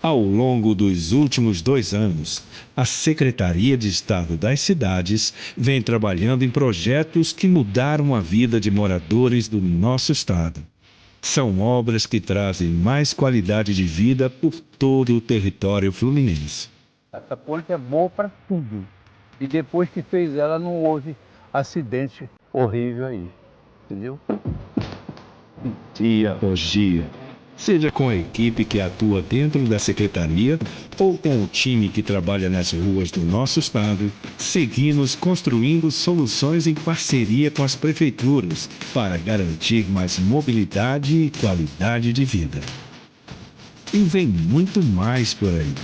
Ao longo dos últimos 2 anos, a Secretaria de Estado das Cidades vem trabalhando em projetos que mudaram a vida de moradores do nosso estado. São obras que trazem mais qualidade de vida por todo o território fluminense. Essa ponte é boa para tudo. E depois que fez ela, não houve acidente horrível aí. Entendeu? Dia após dia, seja com a equipe que atua dentro da secretaria ou com o time que trabalha nas ruas do nosso estado, seguimos construindo soluções em parceria com as prefeituras para garantir mais mobilidade e qualidade de vida. E vem muito mais por aí.